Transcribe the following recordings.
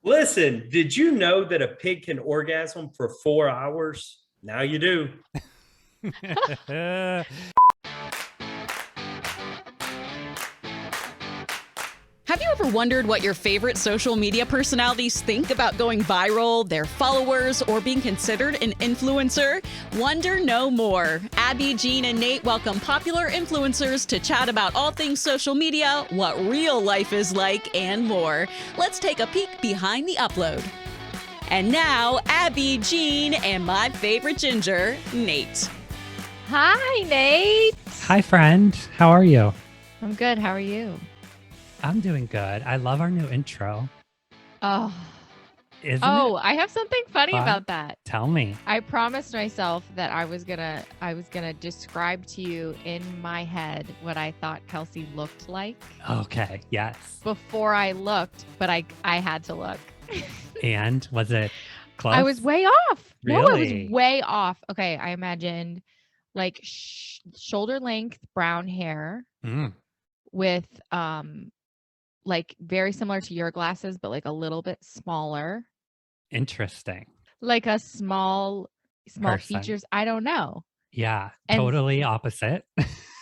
Listen, did you know that a pig can orgasm for 4 hours? Now you do. Have you ever wondered what your favorite social media personalities think about going viral, their followers, or being considered an influencer? Wonder no more. Abby, Jean, and Nate welcome popular influencers to chat about all things social media, what real life is like, and more. Let's take a peek behind the upload. And now, Abby, Jean, and my favorite ginger, Nate. Hi, Nate. Hi, friend. How are you? I'm good. How are you? I'm doing good. I love our new intro. Oh, Isn't it I have something funny fun? about that. Tell me. I promised myself that I was gonna describe to you in my head what I thought Kelsey looked like Okay. Yes. before I looked, but I had to look. And was it close? I was way off. No, I Really? was way off. Okay, I imagined like shoulder length brown hair Mm, with like very similar to your glasses, but like a little bit smaller. interesting. Like a small Person. features. I don't know. Yeah. And Totally opposite.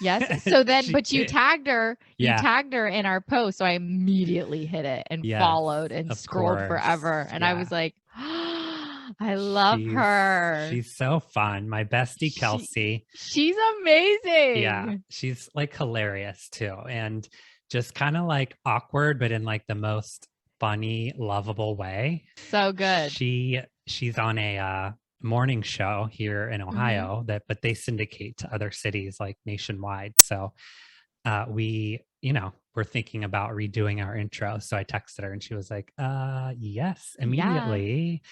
yes. So then, She- but you tagged her. Yeah. You tagged her in our post. So I immediately hit it and Yes, followed and of scrolled course. forever. And I Yeah. was like, I love She's- her. She's so fun. My bestie, Kelsey. She's amazing. Yeah. She's like hilarious too. And just kind of like awkward, but in like the most funny, lovable way. So good. She's on a morning show here in Ohio but they syndicate to other cities like nationwide. So we're thinking about redoing our intro. So I texted her and she was like, yes, immediately,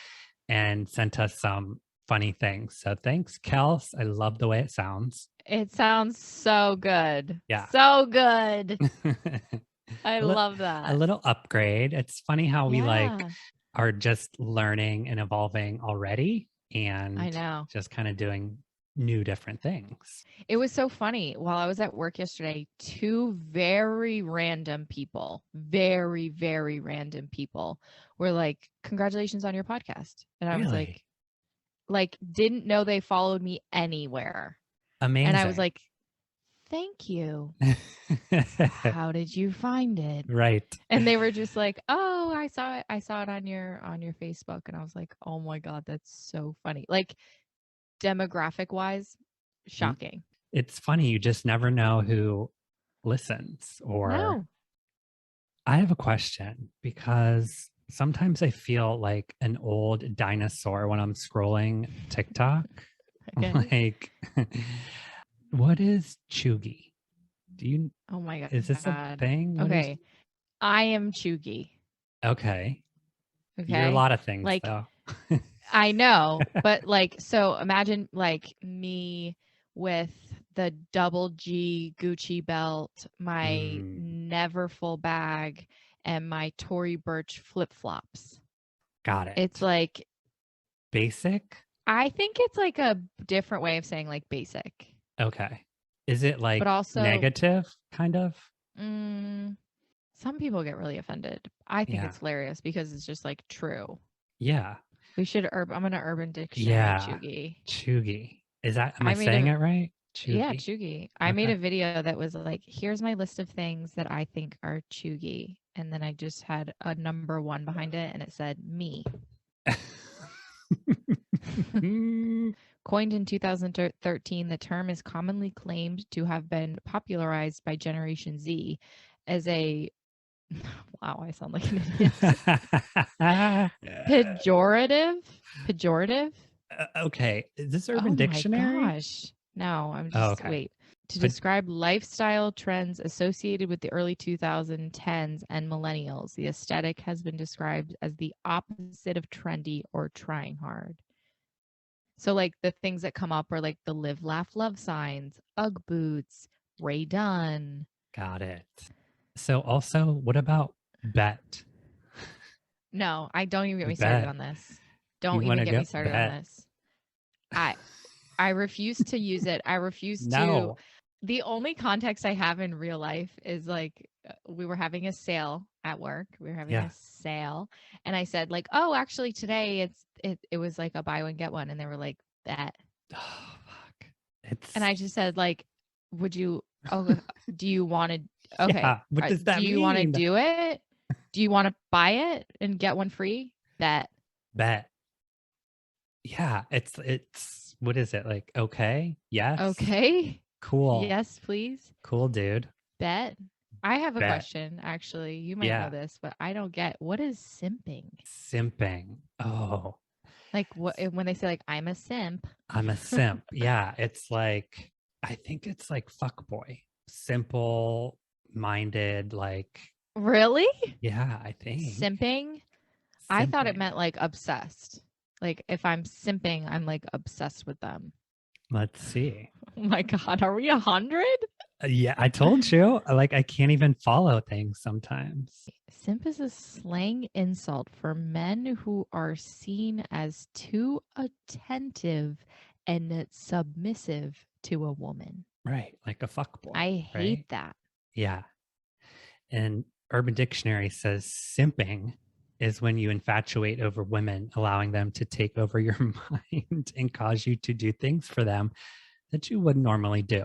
and sent us some funny things. So thanks, Kels. I love the way it sounds. It sounds so good. Yeah. So good. I A li- love that. A little upgrade. It's funny how we like Yeah. are just learning and evolving already and I know. just kind of doing new different things. It was so funny. While I was at work yesterday, two very random people, very, very random people were like, congratulations on your podcast. And I was Really? like, didn't know they followed me anywhere. Amazing. And I was like, thank you. How did you find it? Right. And they were just like, oh, I saw it on your Facebook. And I was like, oh my God, that's so funny. Like demographic wise, shocking. It's funny. You just never know who listens. Or No. I have a question because sometimes I feel like an old dinosaur when I'm scrolling TikTok. Okay. Like, what is chuggy? Do you? Oh my God. Is this a thing? What is- Okay. I am chuggy. Okay. Okay. You're a lot of things, Like, though. I know, but like, so imagine like me with the double G Gucci belt, my never full bag, and my Tory Burch flip flops. Got it. It's like, basic. I think it's like a different way of saying like basic. Okay. Is it like But also negative, kind of? Some people get really offended. I think Yeah. it's hilarious because it's just like true. Yeah. We should I'm gonna Urban Dictionary Yeah. chuggy. Chuggy. Is that? Am I I made saying a- it right? Chuggy. Yeah, chuggy. I made Okay. a video that was like, here's my list of things that I think are chuggy. And then I just had a number 1 behind it and it said me. Coined in 2013, the term is commonly claimed to have been popularized by Generation Z as a wow, I sound like an idiot. Pejorative? Okay. Is this Urban Oh my Dictionary? gosh. No, I'm just Oh, okay. wait. To But- describe lifestyle trends associated with the early 2010s and millennials, the aesthetic has been described as the opposite of trendy or trying hard. So like the things that come up are like the live, laugh, love signs, Ugg boots, Ray Dunn. Got it. So also, what about bet? No, I don't even get me started Bet. on this. Don't wanna even get go me started bet? on this. I refuse to use it. I refuse to No. The only context I have in real life is like we were having a sale at work. We were having Yeah. a sale, and I said like, "Oh, actually today it was like a buy one get one," and they were like, "That." Oh, fuck. It's And I just said like, "Would you? Oh, do you want to? Okay, yeah. What does that do you want to mean? do it? Do you want to buy it and get one free? That." Bet. Yeah. It's what is it like? Okay. Yes. Okay. Cool. Yes, please. Cool, dude. Bet. I have a Bet. question, actually. You might Yeah. know this, but I don't get what is simping? Simping. Oh, Like what when they say like I'm a simp. I'm a simp. Yeah. It's like, I think it's like fuckboy. Simple minded, like, Really? yeah, I think. Simping? I thought it Simping. meant like obsessed. Like if I'm simping, I'm like obsessed with them. Let's see. Oh my God, are we 100? Yeah, I told you. Like, I can't even follow things sometimes. Simp is a slang insult for men who are seen as too attentive and submissive to a woman. Right. Like a fuckboy. I hate right? that. Yeah. And Urban Dictionary says simping is when you infatuate over women, allowing them to take over your mind and cause you to do things for them that you wouldn't normally do.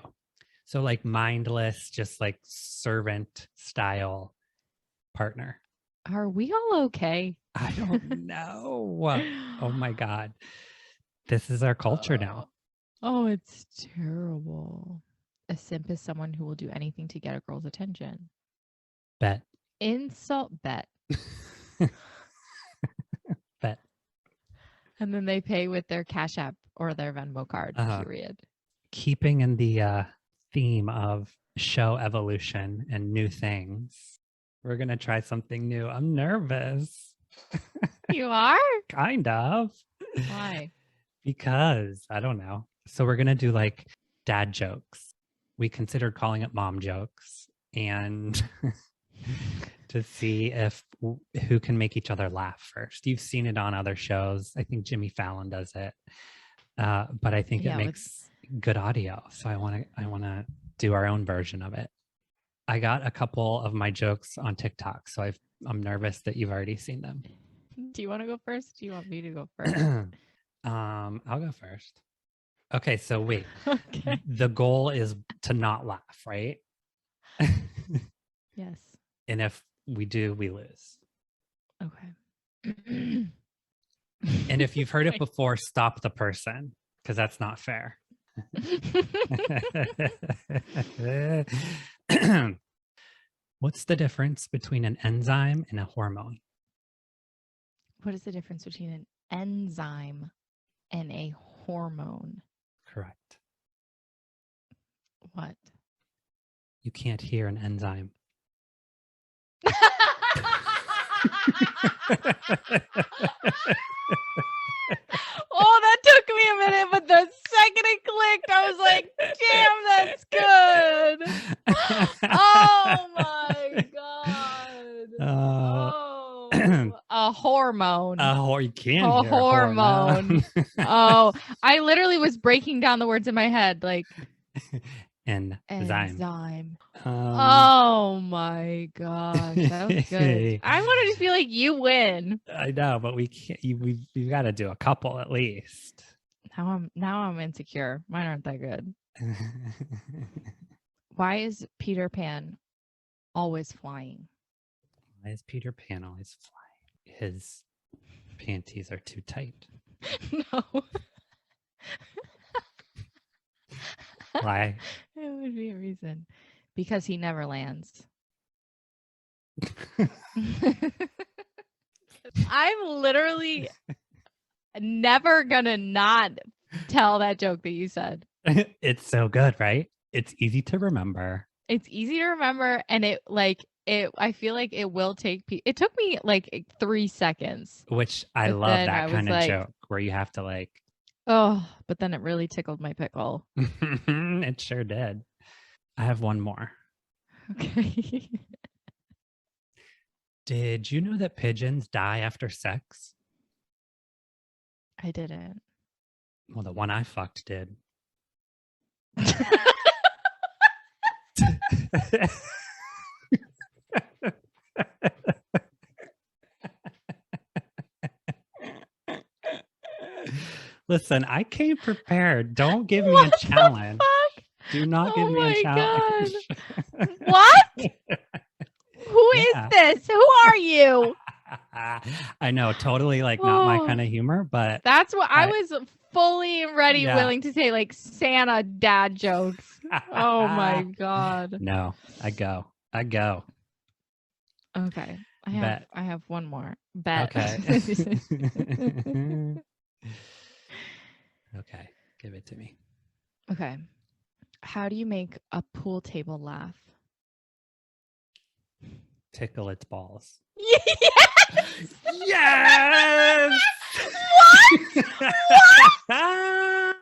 So, like, mindless, just like servant style partner. Are we all okay? I don't know. Oh my God. This is our culture now. Oh, it's terrible. A simp is someone who will do anything to get a girl's attention. Bet. Insult bet. Bet. And then they pay with their Cash App or their Venmo card, period. Keeping in the theme of show evolution and new things, we're going to try something new. I'm nervous. You are? Kind of. Why? Because I don't know. So we're going to do like dad jokes. We considered calling it mom jokes and to see if who can make each other laugh first. You've seen it on other shows. I think Jimmy Fallon does it. But I think it makes good audio. So I want to do our own version of it. I got a couple of my jokes on TikTok, so I'm nervous that you've already seen them. Do you want to go first? Do you want me to go first? I'll go first. Okay, so wait. Okay. The goal is to not laugh, right? Yes. And if we do, we lose. Okay. And if you've heard it before, stop the person, because that's not fair. What's the difference between an enzyme and a hormone? What is the difference between an enzyme and a hormone? Correct. What? You can't hear an enzyme. Oh, that took me a minute, but the second it clicked, I was like, damn, that's good. Oh my God. Oh, a hormone. You can't A hear a hormone. Oh, I literally was breaking down the words in my head like Enzyme. Oh my gosh, that was good. I wanted to feel like you win. I know, but we can't. We've got to do a couple at least. Now I'm insecure. Mine aren't that good. Why is Peter Pan always flying? Why is Peter Pan always flying? His panties are too tight. No. Why? It would be a reason. Because he never lands. I'm literally never gonna not tell that joke that you said. It's so good, right? It's easy to remember. It's easy to remember, and I feel like it will take it took me like 3 seconds. Which I But love then that I kind of was like, joke where you have to like, oh, but then it really tickled my pickle. it sure did. I have one more. Okay. Did you know that pigeons die after sex? I didn't. Well, the one I fucked did. Listen, I came prepared. Don't give me a What the challenge. fuck? Do not give Oh me a my challenge. What? Who is Yeah. this? Who are you? I know, totally like not my kind of humor, but That's what I I- was fully ready, Yeah. willing to say like Santa dad jokes. Oh my God. No, I go. Okay. Bet. I have one more. Bet. Okay. Okay. Give it to me. Okay. How do you make a pool table laugh? Tickle its balls. Yes! Yes! What?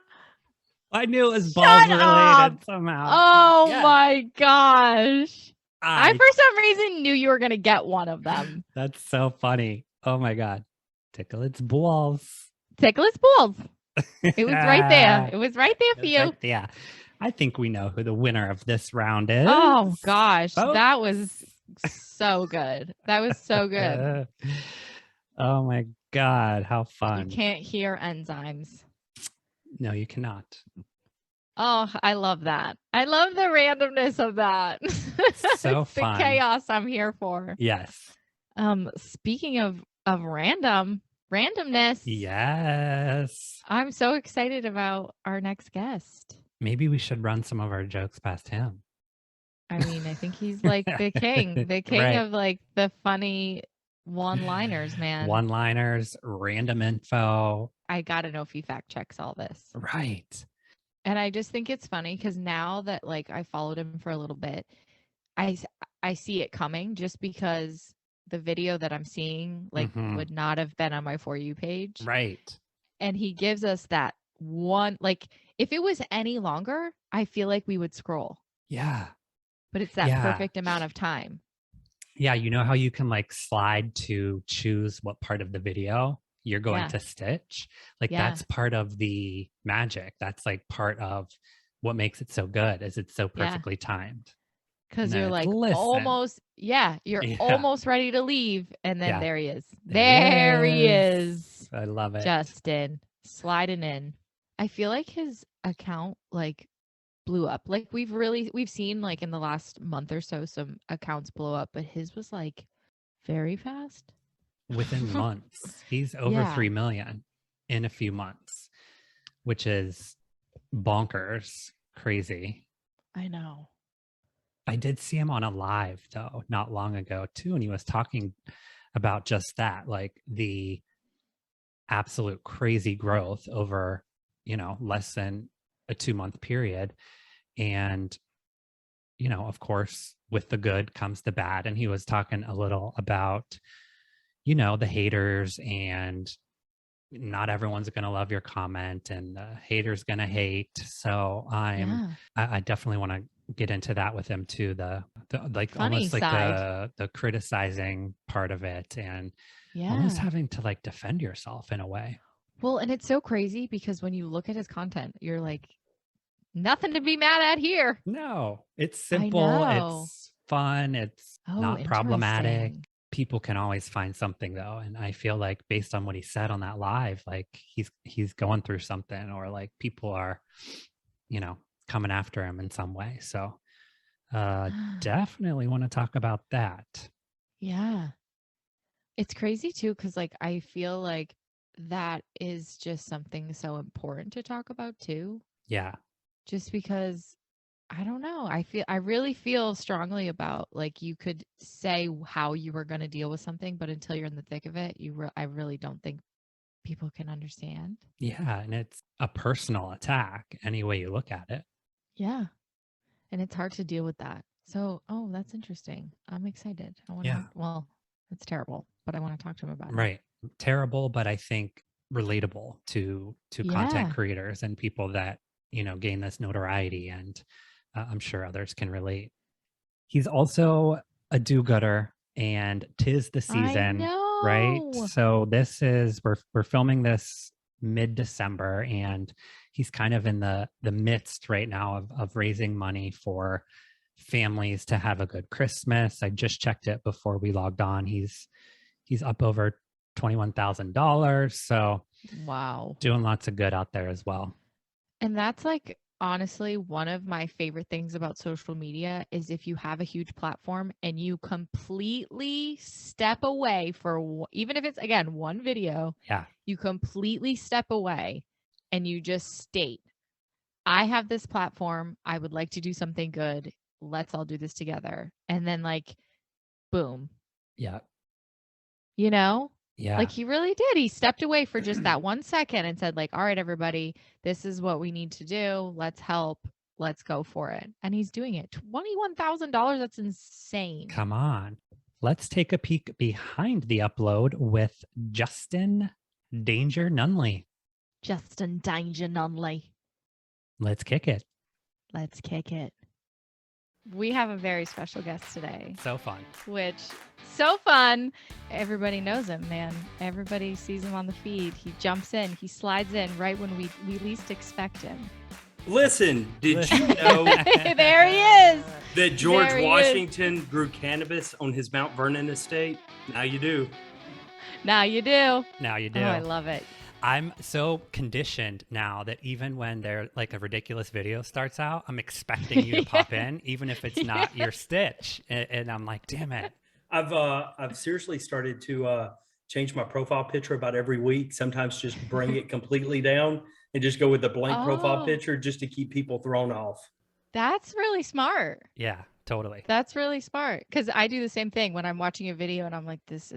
I knew it was Shut balls related up. somehow. Oh Yeah. my gosh. I I- for some reason knew you were gonna get one of them. That's so funny. Oh my God. Tickle its balls. Tickle its balls. It was right there. It was right there for It's you. right there. I think we know who the winner of this round is. Oh gosh, Oh. that was so good. That was so good. Oh my God, how You fun. can't hear enzymes. No, you cannot. Oh, I love that. I love the randomness of that. So It's the fun. chaos I'm here for. Yes. Speaking of randomness. Yes. I'm so excited about our next guest. Maybe we should run some of our jokes past him. I mean, I think he's like the king Right. of like the funny one-liners, man. One-liners, random info. I got to know if he fact checks all this. Right. And I just think it's funny because now that like I followed him for a little bit, I see it coming just because the video that I'm seeing like Mhm. would not have been on my For You page. Right. And he gives us that one, like if it was any longer, I feel like we would scroll, Yeah. but it's that Yeah. perfect amount of time. Yeah. You know how you can like slide to choose what part of the video you're going Yeah. to stitch? Like Yeah. that's part of the magic. That's like part of what makes it so good is it's so Yeah. perfectly timed. Because And you're then like it's, "Listen." almost, you're Yeah. almost ready to leave. And then Yeah. there he is. There There he is. I love it. Justin sliding in. I feel like his account like blew up. Like we've seen like in the last month or so some accounts blow up, but his was like very fast. Within months. He's over Yeah. 3 million in a few months, which is bonkers, crazy. I know. I did see him on a live though, not long ago too, and he was talking about just that, like the absolute crazy growth over, less than a 2-month period. And, of course, with the good comes the bad. And he was talking a little about, the haters and not everyone's going to love your comment and the haters going to hate. So I definitely want to get into that with him too. The like Funny almost like side. the criticizing part of it and Yeah. almost having to like defend yourself in a way. Well, and it's so crazy because when you look at his content, you're like, nothing to be mad at here. No, it's simple. know. It's fun. It's Oh, not problematic. interesting. People can always find something though. And I feel like based on what he said on that live, like he's going through something or like people are, coming after him in some way. So definitely want to talk about that. Yeah. It's crazy too, because like I feel like that is just something so important to talk about too. Yeah. Just because I don't know. I really feel strongly about like you could say how you were going to deal with something, but until you're in the thick of it, I really don't think people can understand. Yeah. And it's a personal attack any way you look at it. Yeah. And it's hard to deal with that. So, that's interesting. I'm excited. Well, it's terrible, but I want to talk to him about it. Right. Terrible, but I think relatable to content Yeah. creators and people that, gain this notoriety. And I'm sure others can relate. He's also a do-gooder and 'tis the season, right? know. So we're filming this mid-December and he's kind of in the midst right now of raising money for families to have a good Christmas. I just checked it before we logged on. He's up over $21,000. So Wow. doing lots of good out there as well. And that's like honestly one of my favorite things about social media is if you have a huge platform and you completely step away for even if it's again one video, Yeah. you completely step away and you just state, I have this platform, I would like to do something good. Let's all do this together. And then like boom. Yeah. You know? Yeah. Like he really did. He stepped away for just that 1 second and said like, all right, everybody, this is what we need to do. Let's help. Let's go for it. And he's doing it. $21,000. That's insane. Come on. Let's take a peek behind the upload with Justin Danger Nunley. Justin Danger Nunley. Let's kick it. Let's kick it. We have a very special guest today, So fun. which so fun. Everybody knows him, man. Everybody sees him on the feed. He jumps in. He slides in right when we least expect him. Listen, did you know There he is. that George There he is. Washington grew cannabis on his Mount Vernon estate? Now you do. Now you do. Now you do. Oh, I love it. I'm so conditioned now that even when there like a ridiculous video starts out, I'm expecting you to pop in, even if it's not your stitch. And I'm like, damn it. I've seriously started to change my profile picture about every week. Sometimes just bring it completely down and just go with the blank profile Oh. picture just to keep people thrown off. That's really smart. Yeah, totally. That's really smart. Because I do the same thing when I'm watching a video and I'm like, this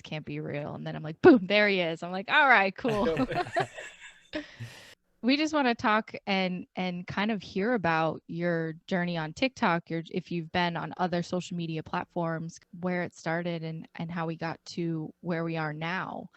can't be real. And then I'm like, boom, there he is. I'm like, all right, cool. We just want to talk and kind of hear about your journey on TikTok, if you've been on other social media platforms, where it started and how we got to where we are now.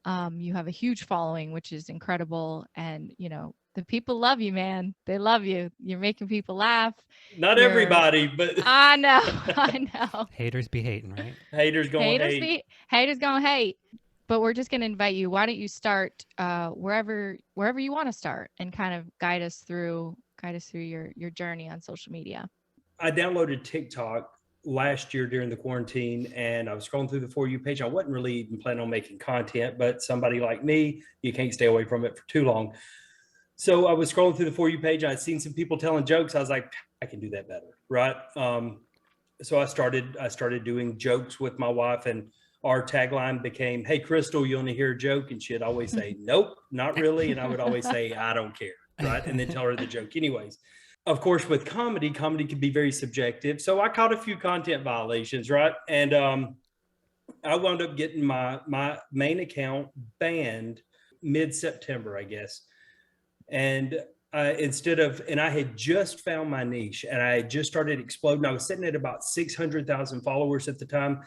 You have a huge following, which is incredible. And, you know, the people love you, man. They love you. You're making people laugh. Not You're- everybody, but I know. I know. Haters be hating, right? haters going to hate. Haters gonna hate. But we're just gonna invite you. Why don't you start wherever you want to start and kind of guide us through your journey on social media. I downloaded TikTok last year during the quarantine, and I was scrolling through the For You page. I wasn't really even planning on making content, but somebody like me, you can't stay away from it for too long. So I was scrolling through the For You page. I'd seen some people telling jokes. I was like, I can do that better, right? So I started doing jokes with my wife, and our tagline became, "Hey, Crystal, you want to hear a joke?" And she'd always say, "Nope, not really." And I would always say, "I don't care," right? And then tell her the joke anyways. Of course, with comedy can be very subjective. So I caught a few content violations, right? And I wound up getting my main account banned mid-September, I guess. And I had just found my niche and I had just started exploding. I was sitting at about 600,000 followers at the time.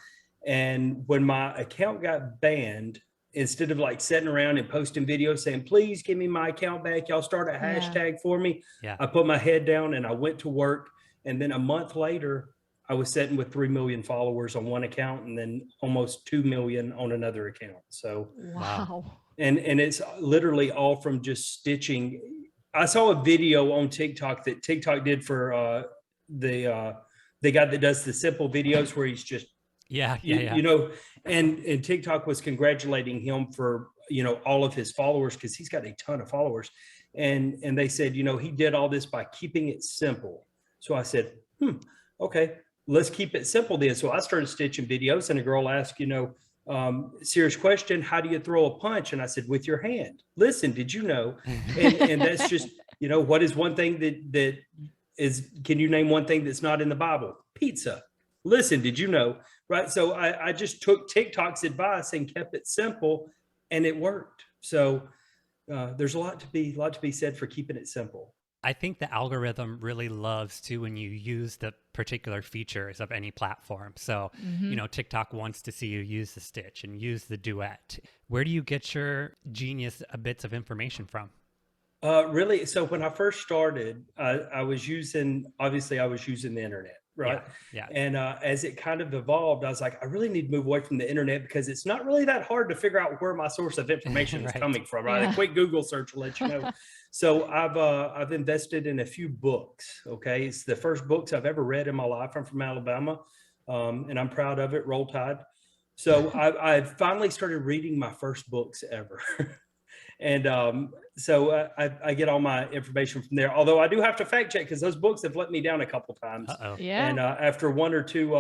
And when my account got banned, instead of like sitting around and posting videos saying, please give me my account back, y'all start a hashtag for me. Yeah. I put my head down and I went to work. And then a month later, I was sitting with 3 million followers on one account and then almost 2 million on another account. So, Wow. and it's literally all from just stitching. I saw a video on TikTok that TikTok did for the guy that does the simple videos where he's just, you know, and TikTok was congratulating him for, you know, all of his followers because he's got a ton of followers. And they said, you know, he did all this by keeping it simple. So I said, okay, let's keep it simple then. So I started stitching videos and a girl asked, you know, serious question, how do you throw a punch? And I said, with your hand. Listen, did you know? And that's just, you know, what is one thing that is, can you name one thing that's not in the Bible? Pizza. Listen, did you know? Right. So I just took TikTok's advice and kept it simple and it worked. So there's a lot to be said for keeping it simple. I think the algorithm really loves too when you use the particular features of any platform. So, you know, TikTok wants to see you use the stitch and use the duet. Where do you get your genius bits of information from? Really? So when I first started, I was using the internet, right? Yeah. And as it kind of evolved, I was like, I really need to move away from the internet because it's not really that hard to figure out where my source of information is Right. coming from, right? Yeah. A quick Google search will let you know. So I've invested in a few books. Okay, it's the first books I've ever read in my life. I'm from Alabama, and I'm proud of it. Roll Tide. So I finally started reading my first books ever. And so I get all my information from there. Although I do have to fact check because those books have let me down a couple times. Uh-oh. Yeah. And after one or two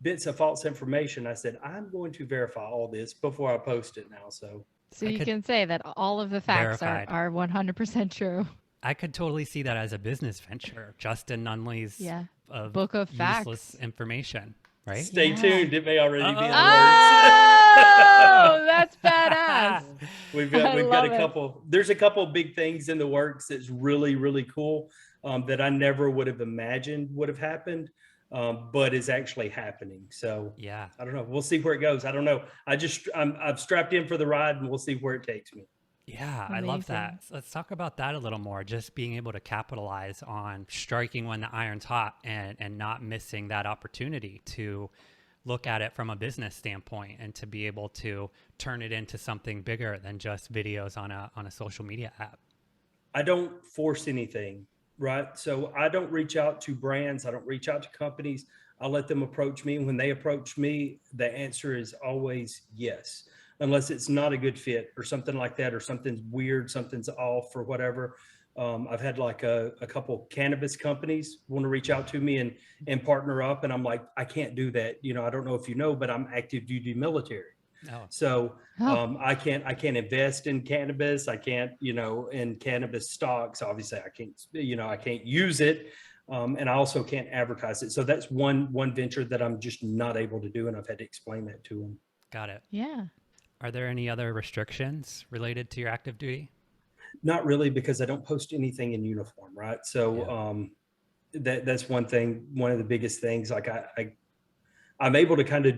bits of false information, I said, I'm going to verify all this before I post it now. So So I you could- can say that all of the facts Verified. are 100% true. I could totally see that as a business venture. Justin Nunley's Yeah. of Book of useless facts. information, right? stay Yeah. tuned. It may already be in the works. Oh, that's badass. We've I got a love it. couple. There's a couple big things in the works that's really, really cool that I never would have imagined would have happened, but is actually happening. So Yeah. I don't know. We'll see where it goes. I don't know. I've strapped in for the ride, and we'll see where it takes me. Yeah, I love that. Amazing. So let's talk about that a little more. Just being able to capitalize on striking when the iron's hot and not missing that opportunity to look at it from a business standpoint and to be able to turn it into something bigger than just videos on a social media app. I don't force anything, right? So I don't reach out to brands. I don't reach out to companies. I let them approach me. And when they approach me, the answer is always yes, unless it's not a good fit or something like that, or something's weird, something's off or whatever. I've had like a couple cannabis companies want to reach out to me and partner up. And I'm like, I can't do that. You know, I don't know if you know, but I'm active duty military. Oh, So Oh. I can't invest in cannabis. I can't, in cannabis stocks. Obviously I can't use it. And I also can't advertise it. So that's one venture that I'm just not able to do. And I've had to explain that to them. got it. Yeah. Are there any other restrictions related to your active duty? Not really, because I don't post anything in uniform. Right. So that's one thing, one of the biggest things. Like I'm able to kind of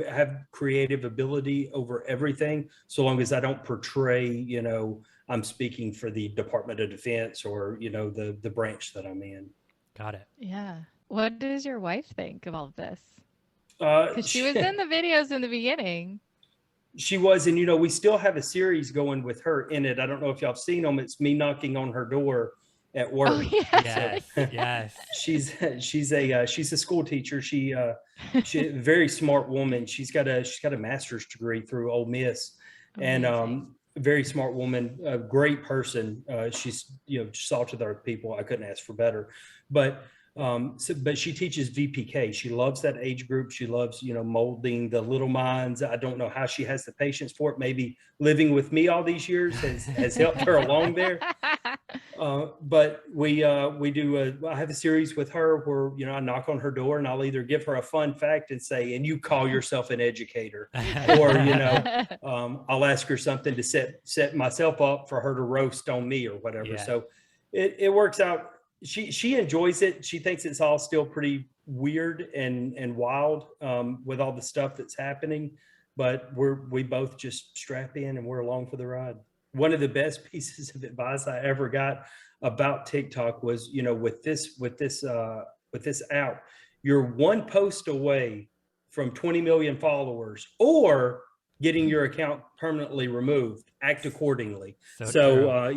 have creative ability over everything, so long as I don't portray, I'm speaking for the Department of Defense or, the branch that I'm in. Got it. Yeah. What does your wife think of all of this? Because Because she was in the videos in the beginning. She was, and we still have a series going with her in it. I don't know if y'all have seen them. It's me knocking on her door at work. Oh, yeah. Yes. Yes. She's a school teacher. She's a very smart woman. She's got a master's degree through Ole Miss, and Amazing. very smart woman, a great person. She's salt of the earth people. I couldn't ask for better, but she teaches VPK. She loves that age group. She loves molding the little minds. I don't know how she has the patience for it. Maybe living with me all these years has helped her along there. But we do I have a series with her where I knock on her door and I'll either give her a fun fact and say, and you call yourself an educator, or I'll ask her something to set myself up for her to roast on me or whatever. Yeah. So it works out. She enjoys it. She thinks it's all still pretty weird and wild with all the stuff that's happening, but we both just strap in and we're along for the ride. One of the best pieces of advice I ever got about TikTok was, with this app, you're one post away from 20 million followers or getting your account permanently removed. Act accordingly. So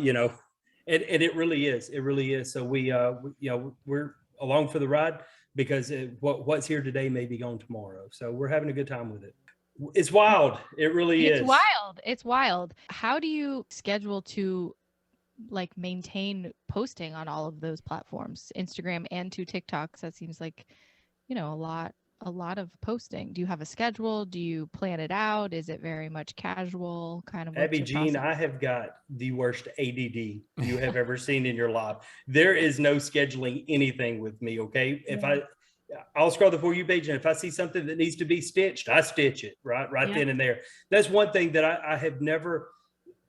and it really is. It really is. So we're along for the ride, because what's here today may be gone tomorrow. So we're having a good time with it. It's wild. It really is. It's wild. It's wild. How do you schedule to maintain posting on all of those platforms, Instagram and to TikToks? That seems like, a lot of posting. Do you have a schedule? Do you plan it out? Is it very much casual kind of? Abby Jean, I have got the worst ADD you have ever seen in your life. There is no scheduling anything with me. Okay. If I'll scroll the For You page, and if I see something that needs to be stitched, I stitch it right then and there. That's one thing that I have never.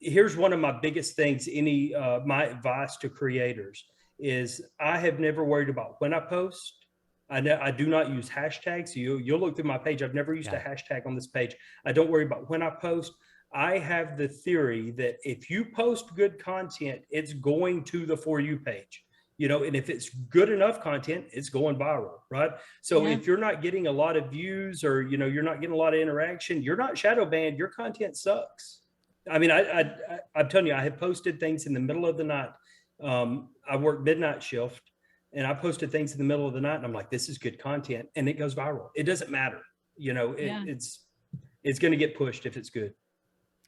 Here's one of my biggest things. My advice to creators is I have never worried about when I post. I do not use hashtags. You'll look through my page. I've never used a hashtag on this page. I don't worry about when I post. I have the theory that if you post good content, it's going to the For You page. and if it's good enough content, it's going viral, right? So Yeah. if you're not getting a lot of views, or, you're not getting a lot of interaction, you're not shadow banned, your content sucks. I mean, I'm telling you, I have posted things in the middle of the night. I work midnight shift, and I posted things in the middle of the night, and I'm like, this is good content, and it goes viral. It doesn't matter. Yeah. It's going to get pushed if it's good.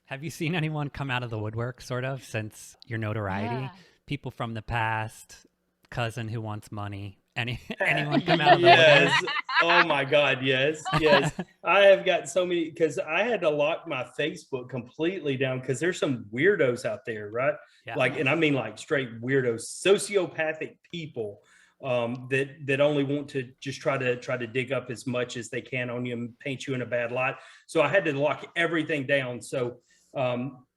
Have you seen anyone come out of the woodwork sort of since your notoriety? Yeah. People from the past, cousin who wants money, anyone come out of the Yes. woodwork? Oh my God. Yes. Yes. I have got so many, because I had to lock my Facebook completely down because there's some weirdos out there, right? Yeah. Like, and I mean like straight weirdos, sociopathic people that only want to just try to dig up as much as they can on you and paint you in a bad light. So I had to lock everything down. So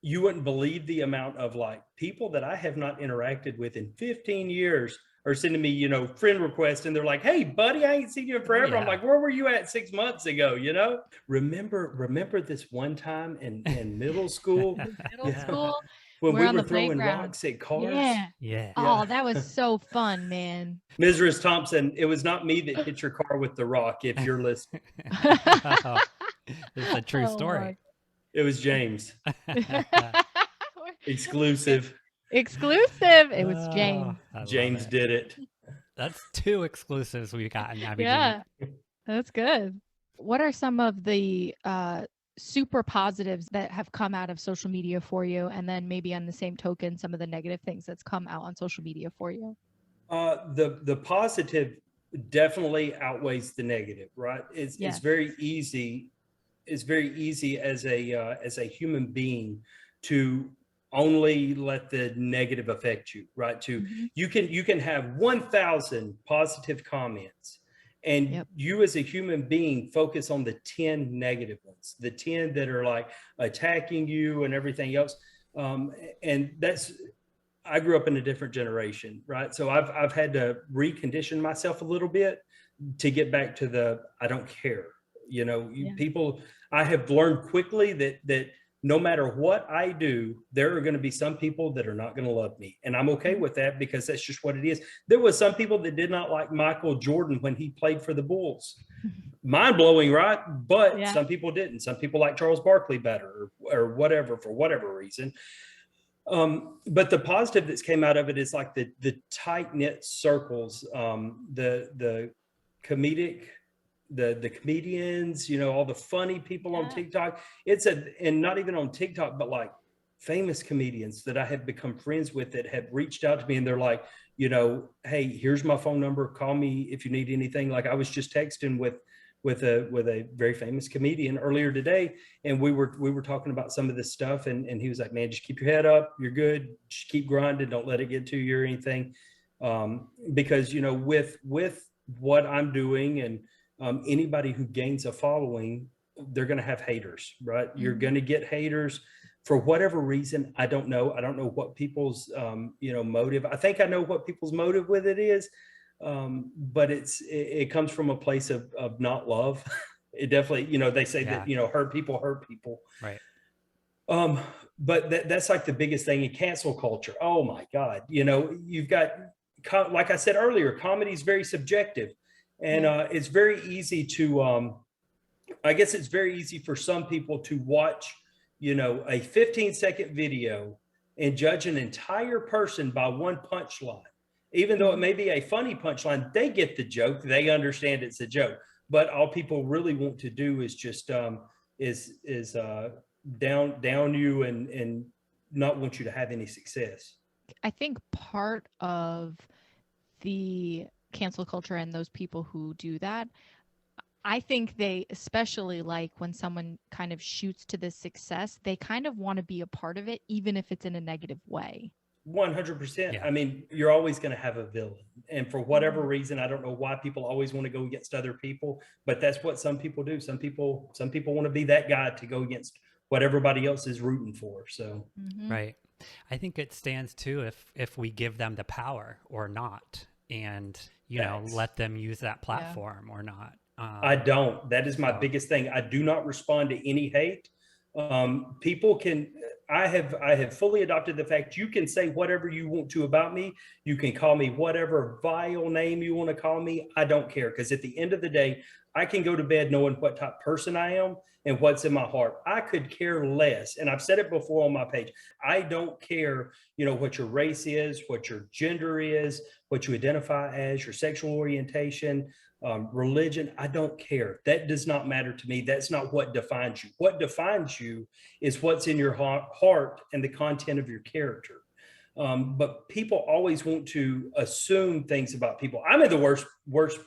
you wouldn't believe the amount of like people that I have not interacted with in 15 years are sending me, friend requests, and they're like, hey buddy, I ain't seen you in forever. Yeah. I'm like, where were you at 6 months ago? Remember this one time in middle school Middle school. when We're we on were the throwing playground. rocks at cars? Yeah. Yeah. Oh, that was so fun, man. Mrs. Thompson, it was not me that hit your car with the rock, if you're listening. It's a true Oh, story. It was James. Exclusive. Exclusive. It was James. Oh, I love James it. did it. That's 2 exclusives we've gotten. Yeah, that's good. What are some of the super positives that have come out of social media for you? And then maybe on the same token, some of the negative things that's come out on social media for you? The positive definitely outweighs the negative, right? It's Yes. very easy. It's very easy as a human being to only let the negative affect you, right? Mhm. You can have 1,000 positive comments, and Yep. you as a human being focus on the 10 negative ones, the 10 that are like attacking you and everything else. And I grew up in a different generation, right? So I've had to recondition myself a little bit to get back to I don't care. Yeah. People, I have learned quickly that no matter what I do, there are going to be some people that are not going to love me. And I'm okay with that, because that's just what it is. There was some people that did not like Michael Jordan when he played for the Bulls. Mind blowing, right? But Yeah. some people didn't. Some people like Charles Barkley better, or whatever, for whatever reason. But the positive that's came out of it is like the tight knit circles, the comedic, the comedians, all the funny people on TikTok. And not even on TikTok, but like famous comedians that I have become friends with that have reached out to me, and they're like, hey, here's my phone number. Call me if you need anything. Like, I was just texting with a very famous comedian earlier today, and we were talking about some of this stuff, and he was like, man, just keep your head up, you're good, just keep grinding, don't let it get to you or anything. Because with what I'm doing, and anybody who gains a following, they're going to have haters, right? You're going to get haters for whatever reason. I don't know what people's motive. I think I know what people's motive with it is. But it comes from a place of not love. It definitely, they say that, hurt people. Right. But that's like the biggest thing in cancel culture. Oh my God. You've got, like I said earlier, comedy is very subjective, and it's very easy to, I guess it's very easy for some people to watch, a 15-second video and judge an entire person by one punchline. Even though it may be a funny punchline, they get the joke. They understand it's a joke. But all people really want to do is just down you and not want you to have any success. I think part of the cancel culture and those people who do that, I think they especially like when someone kind of shoots to this success, they kind of want to be a part of it, even if it's in a negative way. 100%. Yeah. I mean, you're always going to have a villain. And for whatever reason, I don't know why people always want to go against other people, but that's what some people do. Some people want to be that guy to go against what everybody else is rooting for. So, Right. I think it stands too if we give them the power or not, and, let them use that platform or not. I don't. That is my biggest thing. I do not respond to any hate. People can, I have fully adopted the fact you can say whatever you want to about me. You can call me whatever vile name you want to call me. I don't care, because at the end of the day, I can go to bed knowing what type of person I am and what's in my heart. I could care less. And I've said it before on my page. I don't care, what your race is, what your gender is, what you identify as, your sexual orientation, religion. I don't care. That does not matter to me. That's not what defines you. What defines you is what's in your heart and the content of your character. But people always want to assume things about people. I'm in the worst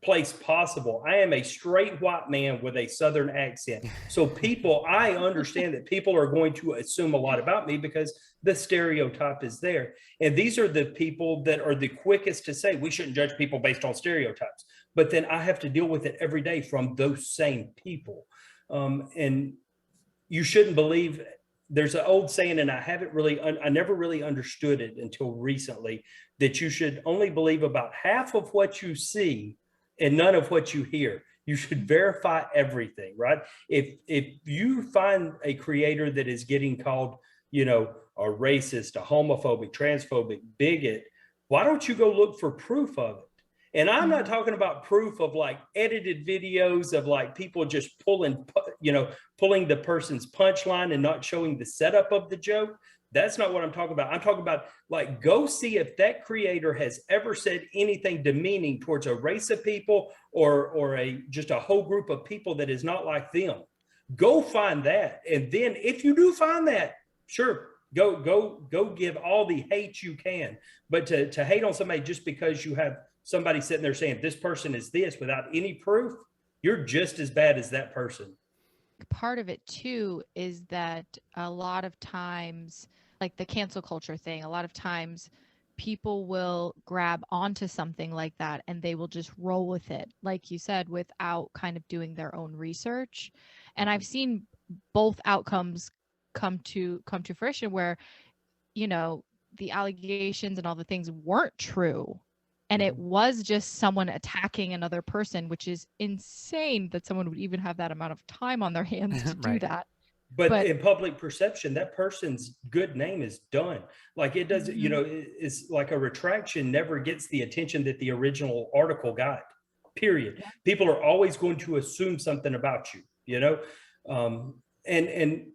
place possible. I am a straight white man with a Southern accent. So I understand that people are going to assume a lot about me because the stereotype is there. And these are the people that are the quickest to say we shouldn't judge people based on stereotypes. But then I have to deal with it every day from those same people. And you shouldn't believe. There's an old saying, and I never really understood it until recently, that you should only believe about half of what you see and none of what you hear. You should verify everything, right? If you find a creator that is getting called, a racist, a homophobic, transphobic, bigot, why don't you go look for proof of it? And I'm not talking about proof of like edited videos of like people just pulling the person's punchline and not showing the setup of the joke. That's not what I'm talking about. I'm talking about like, go see if that creator has ever said anything demeaning towards a race of people or just a whole group of people that is not like them. Go find that. And then if you do find that, sure, go give all the hate you can. But to hate on somebody just because you have somebody sitting there saying this person is this without any proof, you're just as bad as that person. Part of it too is that a lot of times, like the cancel culture thing, a lot of times people will grab onto something like that and they will just roll with it, like you said, without kind of doing their own research. And I've seen both outcomes come to fruition where, the allegations and all the things weren't true. And it was just someone attacking another person, which is insane that someone would even have that amount of time on their hands to do that. But in public perception, that person's good name is done. Like it doesn't, it's like a retraction never gets the attention that the original article got, period. Yeah. People are always going to assume something about you, and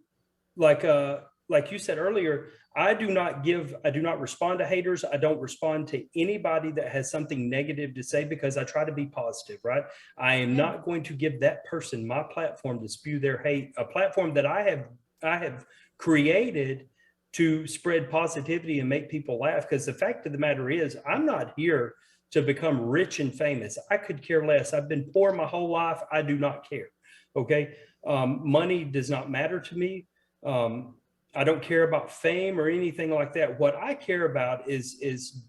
like you said earlier, I do not respond to haters. I don't respond to anybody that has something negative to say because I try to be positive, right? I am not going to give that person my platform to spew their hate, a platform that I have created to spread positivity and make people laugh. Because the fact of the matter is, I'm not here to become rich and famous. I could care less. I've been poor my whole life. I do not care. Okay. Money does not matter to me. I don't care about fame or anything like that. What I care about is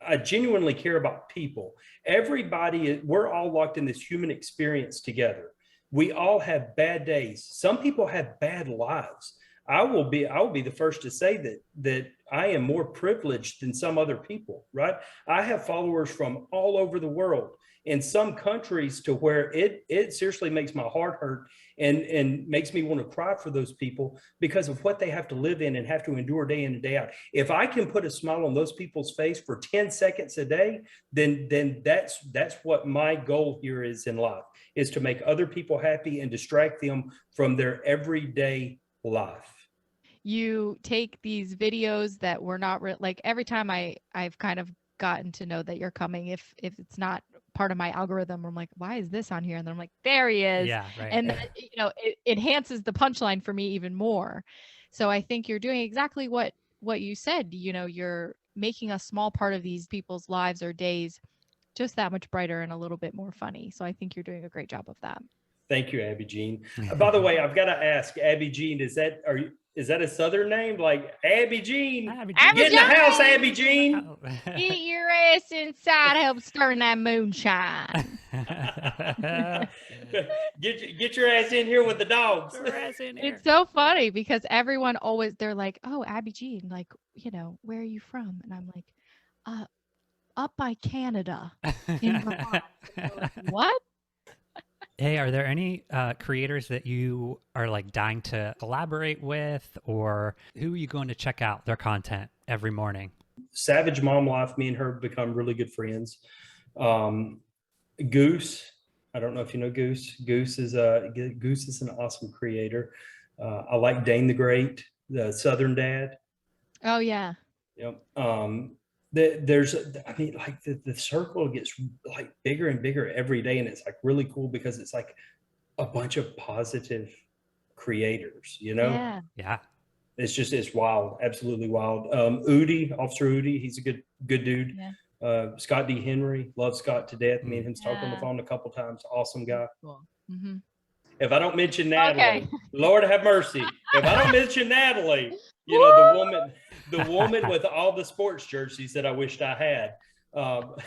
I genuinely care about people. We're all locked in this human experience together. We all have bad days. Some people have bad lives. I will be the first to say that I am more privileged than some other people, right? I have followers from all over the world, in some countries, to where it seriously makes my heart hurt and makes me want to cry for those people because of what they have to live in and have to endure day in and day out. If I can put a smile on those people's face for 10 seconds a day, then that's what my goal here is in life, is to make other people happy and distract them from their everyday life. You take these videos that were not like every time I've kind of gotten to know that you're coming, if it's not part of my algorithm, I'm like, why is this on here? And then I'm like, there he is. Yeah, right. And then, it enhances the punchline for me even more. So I think you're doing exactly what you said. You're making a small part of these people's lives or days just that much brighter and a little bit more funny. So I think you're doing a great job of that. Thank you, Abby Jean. By the way, I've got to ask, Abby Jean, is that a Southern name? Like Abby Jean? Get in the house, Abby Jean. Get your ass inside, help stirring that moonshine. Get your ass in here with the dogs. It's so funny because everyone always, they're like, oh, Abby Jean, like, where are you from? And I'm like, up by Canada in Vermont. Like, what? Hey, are there any creators that you are like dying to collaborate with, or who are you going to check out their content every morning? Savage Mom Life, me and her become really good friends. Um, Goose, I don't know if you know Goose. Goose is an awesome creator. I like Dane the Great, the Southern Dad. Oh yeah. Yep. There's, I mean, like the circle gets like bigger and bigger every day, and it's like really cool because it's like a bunch of positive creators. Yeah. Yeah. It's wild, absolutely wild. Officer Udi, he's a good dude. Yeah. Scott D. Henry, love Scott to death. Me and him talked on the Yeah. phone a couple times. Awesome guy. Cool. Mm-hmm. If I don't mention Okay. Natalie, Lord have mercy. If I don't mention Natalie, the woman with all the sports jerseys that I wished I had.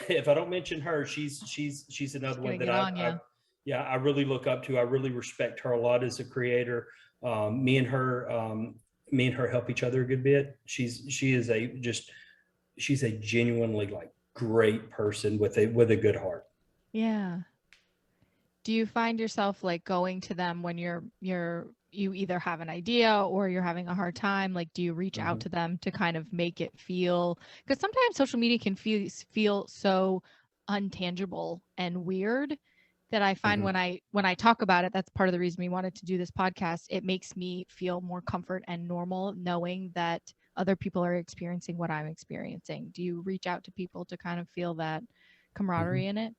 If I don't mention her, she's another one that I really look up to. I really respect her a lot as a creator. Me and her help each other a good bit. She's a genuinely like great person with a good heart. Yeah. Do you find yourself like going to them when you either have an idea or you're having a hard time? Like, do you reach out to them to kind of make it feel, because sometimes social media can feel so untangible and weird that I find when I talk about it, that's part of the reason we wanted to do this podcast. It makes me feel more comfort and normal knowing that other people are experiencing what I'm experiencing. Do you reach out to people to kind of feel that camaraderie in it?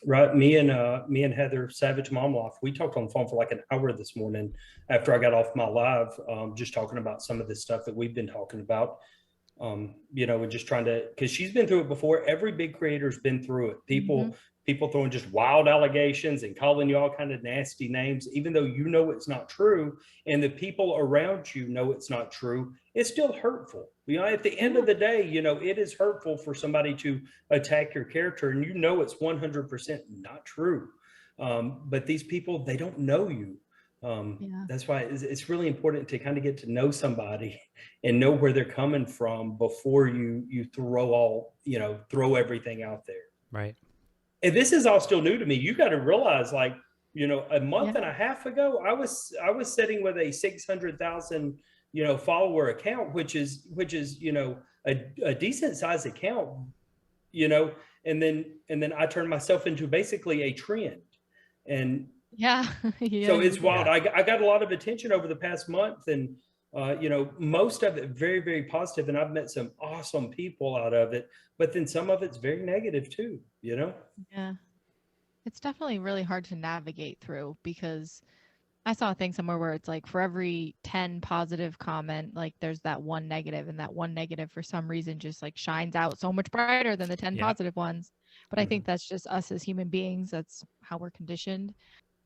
Right. Me and Heather, Savage Mom Life, we talked on the phone for like an hour this morning after I got off my live, just talking about some of the stuff that we've been talking about. And just trying to, because she's been through it before. Every big creator's been through it. People throwing just wild allegations and calling you all kind of nasty names, even though you know it's not true, and the people around you know it's not true. It's still hurtful. At the end of the day, it is hurtful for somebody to attack your character, and it's 100% not true. But these people, they don't know you. That's why it's really important to kind of get to know somebody and know where they're coming from before you throw everything out there. Right. And this is all still new to me. You got to realize, like, a month and a half ago, I was sitting with a 600,000 follower account, which is a decent sized account, and then I turned myself into basically a trend. And yeah. So it's wild. I got a lot of attention over the past month, and most of it very, very positive, and I've met some awesome people out of it, but then some of it's very negative too. Yeah, it's definitely really hard to navigate through, because I saw a thing somewhere where it's like for every 10 positive comment, like there's that one negative, and that one negative for some reason just like shines out so much brighter than the 10 positive ones. But I think that's just us as human beings. That's how we're conditioned.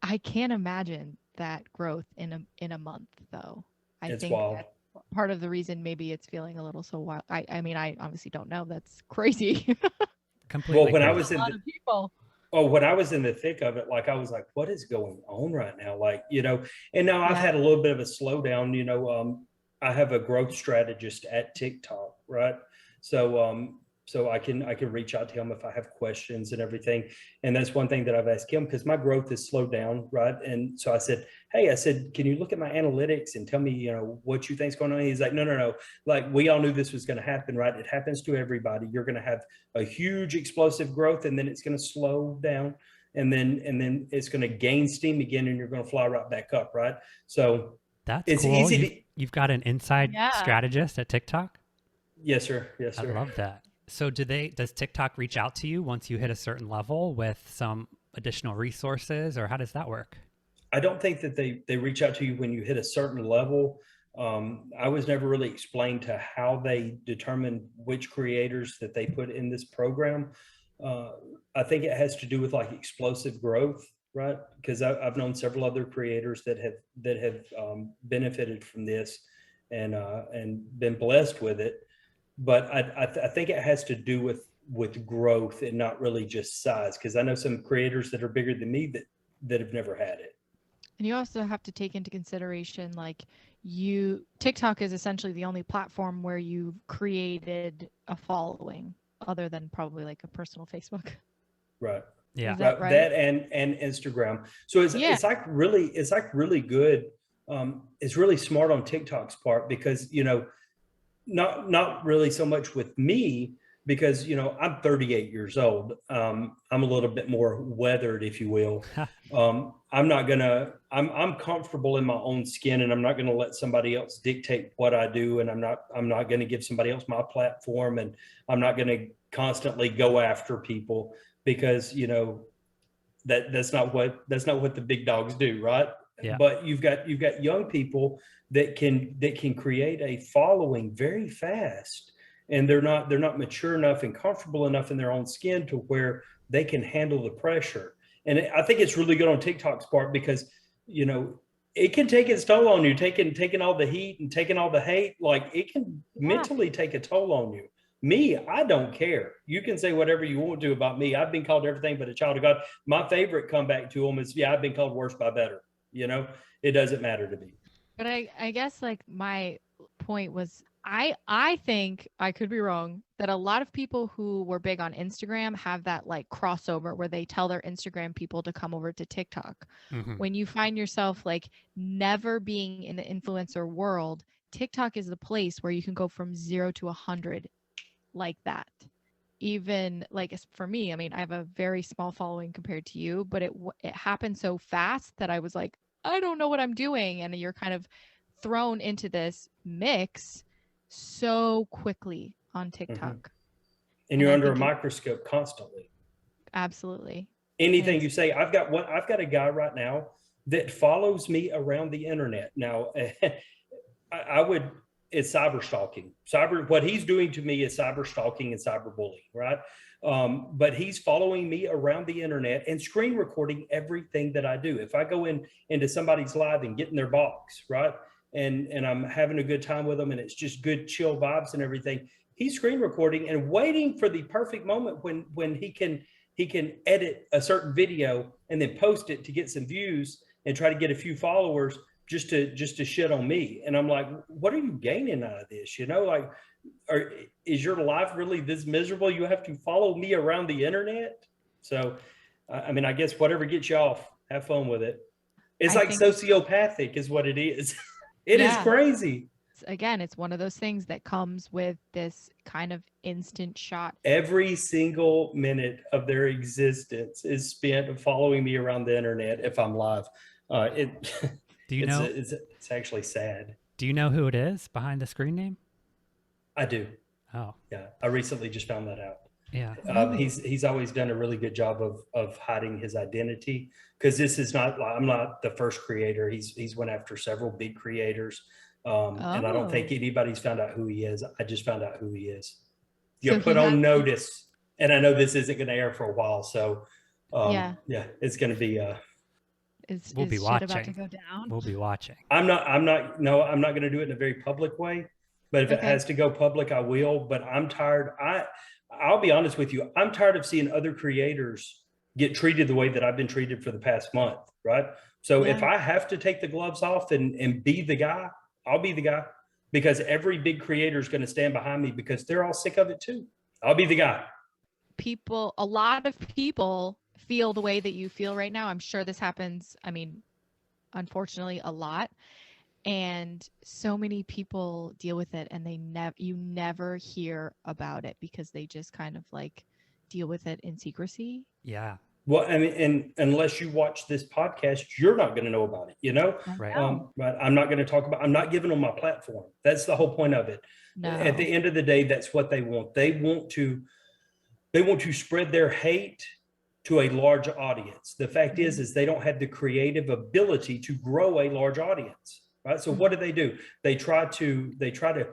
I can't imagine that growth in a month, though. I think wild. That's part of the reason maybe it's feeling a little so wild. I mean, I obviously don't know. That's crazy. Completely. Well, when crazy. I was in when I was in the thick of it, like I was like, what is going on right now? Like, and now I've had a little bit of a slowdown. I have a growth strategist at TikTok, right? So I can reach out to him if I have questions and everything. And that's one thing that I've asked him, because my growth has slowed down, right? And so I said, hey, can you look at my analytics and tell me, what you think's going on? He's like, no. Like, we all knew this was going to happen, right? It happens to everybody. You're going to have a huge explosive growth, and then it's going to slow down, and then it's going to gain steam again, and you're going to fly right back up, right? So it's cool. Easy. You've got an inside strategist at TikTok? Yes, sir. I love that. So does TikTok reach out to you once you hit a certain level with some additional resources, or how does that work? I don't think that they reach out to you when you hit a certain level. I was never really explained to how they determine which creators that they put in this program. I think it has to do with like explosive growth, right? Because I've known several other creators that have benefited from this and been blessed with it. But I think it has to do with growth and not really just size, because I know some creators that are bigger than me that have never had it. And you also have to take into consideration, like, TikTok is essentially the only platform where you've created a following, other than probably like a personal Facebook. Right. Yeah. Is that right? That and Instagram. So it's like really good. It's really smart on TikTok's part because, you know, not really so much with me because, you know, I'm 38 years old. I'm a little bit more weathered, if you will. I'm comfortable in my own skin, and I'm not going to let somebody else dictate what I do. And I'm not going to give somebody else my platform, and I'm not going to constantly go after people because, you know, that's not what the big dogs do, right? Yeah. But you've got young people that can create a following very fast, and they're not mature enough and comfortable enough in their own skin to where they can handle the pressure. And I think it's really good on TikTok's part because, you know, it can take its toll on you, taking all the heat and taking all the hate. Like, it can mentally take a toll on you. Me, I don't care. You can say whatever you want to about me. I've been called everything but a child of God. My favorite comeback to them is, I've been called worse by better. You know, it doesn't matter to me. But I guess like my point was, I think, I could be wrong, that a lot of people who were big on Instagram have that like crossover where they tell their Instagram people to come over to TikTok. Mm-hmm. When you find yourself like never being in the influencer world, TikTok is the place where you can go from 0 to 100 like that. Even like for me, I mean, I have a very small following compared to you, but it happened so fast that I was like, I don't know what I'm doing. And you're kind of thrown into this mix so quickly on TikTok. And you're under a microscope constantly. Absolutely. Anything you say, I've got a guy right now that follows me around the internet. Now, it's cyber stalking. What he's doing to me is cyber stalking and cyberbullying, right? But he's following me around the internet and screen recording everything that I do. If I go into somebody's live and get in their box, right? And I'm having a good time with them, and it's just good, chill vibes and everything. He's screen recording and waiting for the perfect moment when he can edit a certain video and then post it to get some views and try to get a few followers just to shit on me. And I'm like, what are you gaining out of this? You know, like, is your life really this miserable? You have to follow me around the internet. So, I mean, I guess whatever gets you off, have fun with it. It's like sociopathic is what it is. It is crazy. Again, it's one of those things that comes with this kind of instant shot. Every single minute of their existence is spent following me around the internet if I'm live. Do you know? It's actually sad. Do you know who it is behind the screen name? I do. Oh, yeah. I recently just found that out. Yeah. He's always done a really good job of hiding his identity, because I'm not the first creator. He's went after several big creators. And I don't think anybody's found out who he is. I just found out who he is. You put on notice, and I know this isn't going to air for a while. So it's going to be, we'll be watching. About to go down? We'll be watching. I'm not going to do it in a very public way, but if it has to go public, I will. But I'm tired. I'll be honest with you. I'm tired of seeing other creators get treated the way that I've been treated for the past month. Right. So if I have to take the gloves off and be the guy, I'll be the guy, because every big creator is going to stand behind me because they're all sick of it too. I'll be the guy. A lot of people feel the way that you feel right now. I'm sure this happens, I mean, unfortunately, a lot. And so many people deal with it, and you never hear about it because they just kind of like deal with it in secrecy. Yeah. Well, I mean, and unless you watch this podcast, you're not going to know about it, you know? Right. But I'm not going to I'm not giving them my platform. That's the whole point of it. No. At the end of the day, that's what they want. They want to spread their hate to a large audience. The fact is they don't have the creative ability to grow a large audience, right? So what do? They try to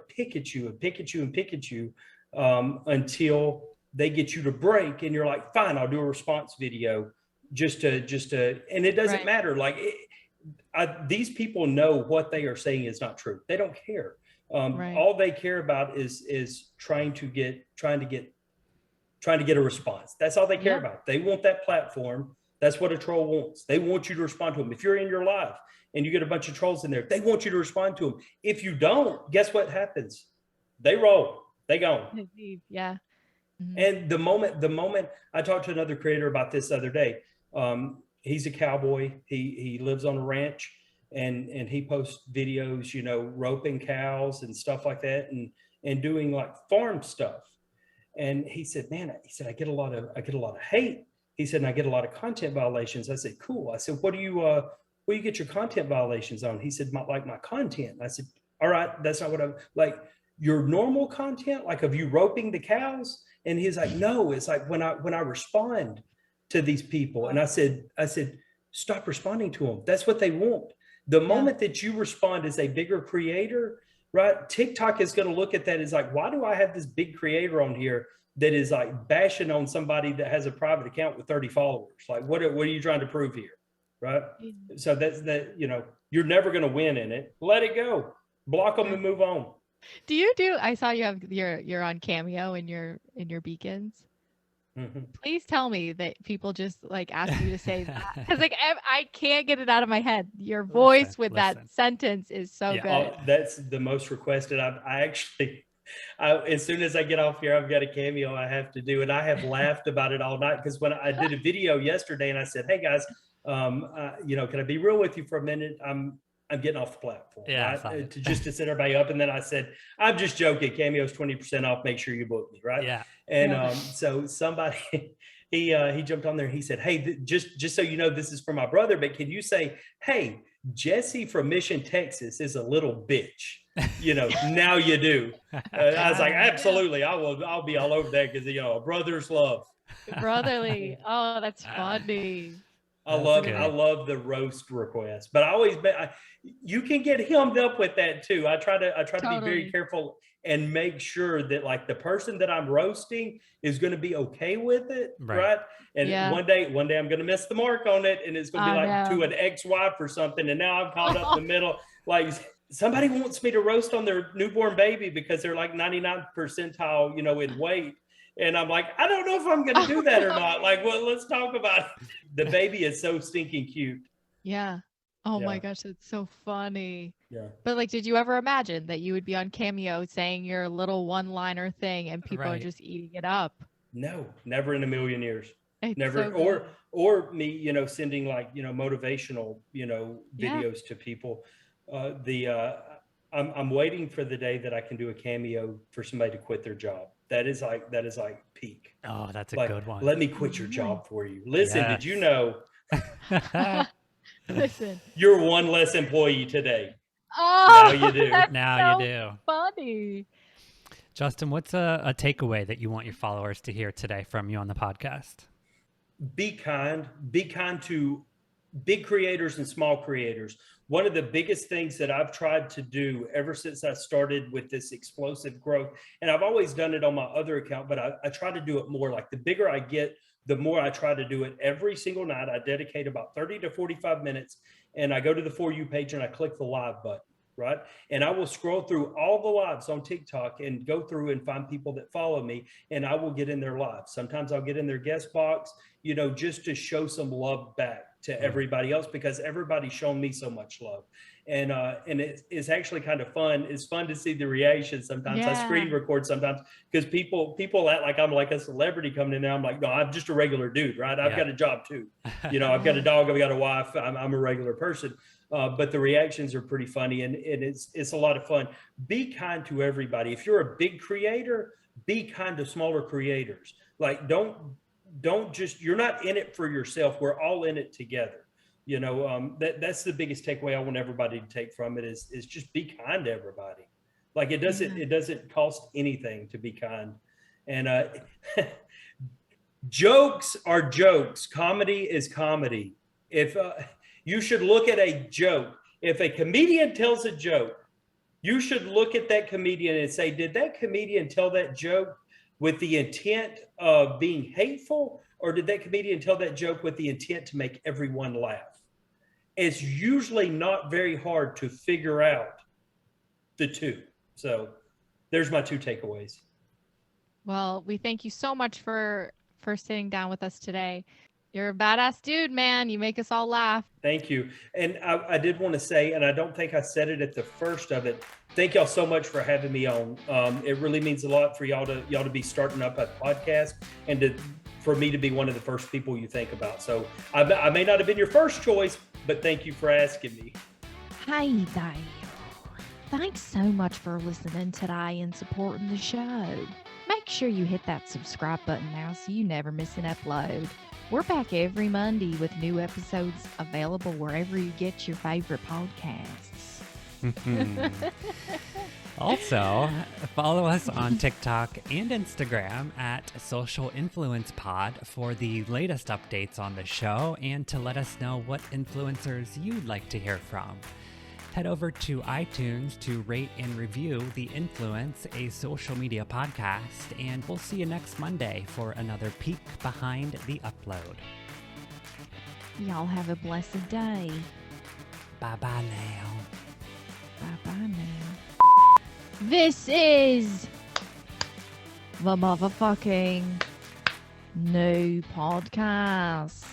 pick at you and pick at you and pick at you until they get you to break, and you're like, fine, I'll do a response video just to, and it doesn't matter. Like these people know what they are saying is not true. They don't care. All they care about is trying to get a response. That's all they care about. They want that platform. That's what a troll wants. They want you to respond to them. If you're in your live and you get a bunch of trolls in there, they want you to respond to them. If you don't, guess what happens? They roll. They go. Yeah. And the moment I talked to another creator about this the other day, he's a cowboy. He lives on a ranch, and he posts videos, roping cows and stuff like that, and doing like farm stuff. And he said, man, I get a lot of hate. He said, and I get a lot of content violations. I said, cool. I said, what do you get your content violations on? He said, my content. I said, all right, that's not what I'm like. Your normal content, like of you roping the cows? And he's like, no, it's like when I respond to these people. And I said, stop responding to them. That's what they want. The moment that you respond as a bigger creator, right? TikTok is going to look at that as like, why do I have this big creator on here that is like bashing on somebody that has a private account with 30 followers? Like, what are you trying to prove here? Right. So that's that, you're never going to win in it. Let it go, block them and move on. I saw you have you're on Cameo in your beacons. Please tell me that people just like ask you to say that, because like I can't get it out of my head. Your voice with that sentence is so good. That's the most requested. As soon as I get off here, I've got a Cameo I have to do, and I have laughed about it all night, because when I did a video yesterday and I said, hey guys, can I be real with you for a minute? I'm getting off the platform, right? To set everybody up. And then I said, I'm just joking. Cameo's 20% off. Make sure you book me, right? Yeah. And so somebody, he jumped on there and he said, hey, just so you know, this is for my brother, but can you say, hey, Jesse from Mission, Texas is a little bitch. Now you do. I was like, absolutely. I'll be all over that, because, a brother's love. Brotherly. Oh, that's funny. I love the roast request, but you can get hemmed up with that too. I try to be very careful and make sure that like the person that I'm roasting is going to be okay with it. Right. And one day I'm going to miss the mark on it, and it's going to be to an ex-wife or something. And now I'm caught up in the middle. Like somebody wants me to roast on their newborn baby because they're like 99th percentile, in weight. And I'm like, I don't know if I'm going to do that or not. Like, well, let's talk about it. The baby is so stinking cute. Yeah. Oh my gosh, it's so funny. Yeah. But like, did you ever imagine that you would be on Cameo saying your little one-liner thing and people are just eating it up? No, never in a million years. It's never. So or me, sending like, motivational, videos to people. I'm waiting for the day that I can do a Cameo for somebody to quit their job. That is like peak. Oh, that's a good one. Let me quit your job for you. Listen, Did you know? Listen, you're one less employee today. Oh, now you do. Now you do. Funny. Justin, what's a takeaway that you want your followers to hear today from you on the podcast? Be kind. Be kind to big creators and small creators. One of the biggest things that I've tried to do ever since I started with this explosive growth, and I've always done it on my other account, but I try to do it more. Like the bigger I get, the more I try to do it every single night. I dedicate about 30 to 45 minutes, and I go to the For You page and I click the live button, right? And I will scroll through all the lives on TikTok and go through and find people that follow me, and I will get in their lives. Sometimes I'll get in their guest box, just to show some love back to everybody else, because everybody's shown me so much love. And it's actually kind of fun. It's fun to see the reaction sometimes. I screen record sometimes, because people act like I'm like a celebrity coming in there. I'm like, no, I'm just a regular dude, right? I've got a job too. I've got a dog, I've got a wife, I'm a regular person. But the reactions are pretty funny, and it's a lot of fun. Be kind to everybody. If you're a big creator, be kind to smaller creators. Like don't just, you're not in it for yourself. We're all in it together. That's the biggest takeaway I want everybody to take from it is just be kind to everybody. Like it doesn't cost anything to be kind. And jokes are jokes. Comedy is comedy. If you should look at a joke. If a comedian tells a joke, you should look at that comedian and say, did that comedian tell that joke with the intent of being hateful, or did that comedian tell that joke with the intent to make everyone laugh? It's usually not very hard to figure out the two. So there's my two takeaways. Well, we thank you so much for sitting down with us today. You're a badass dude, man. You make us all laugh. Thank you. And I did want to say, and I don't think I said it at the first of it, thank y'all so much for having me on. It really means a lot for y'all to be starting up a podcast and for me to be one of the first people you think about. So I may not have been your first choice, but thank you for asking me. Hey there. Thanks so much for listening today and supporting the show. Make sure you hit that subscribe button now so you never miss an upload. We're back every Monday with new episodes available wherever you get your favorite podcasts. Also, follow us on TikTok and Instagram at Social Influence Pod for the latest updates on the show and to let us know what influencers you'd like to hear from. Head over to iTunes to rate and review The Influence, a social media podcast, and we'll see you next Monday for another peek behind the upload. Y'all have a blessed day. Bye-bye now. Bye-bye now. This is the motherfucking new podcast.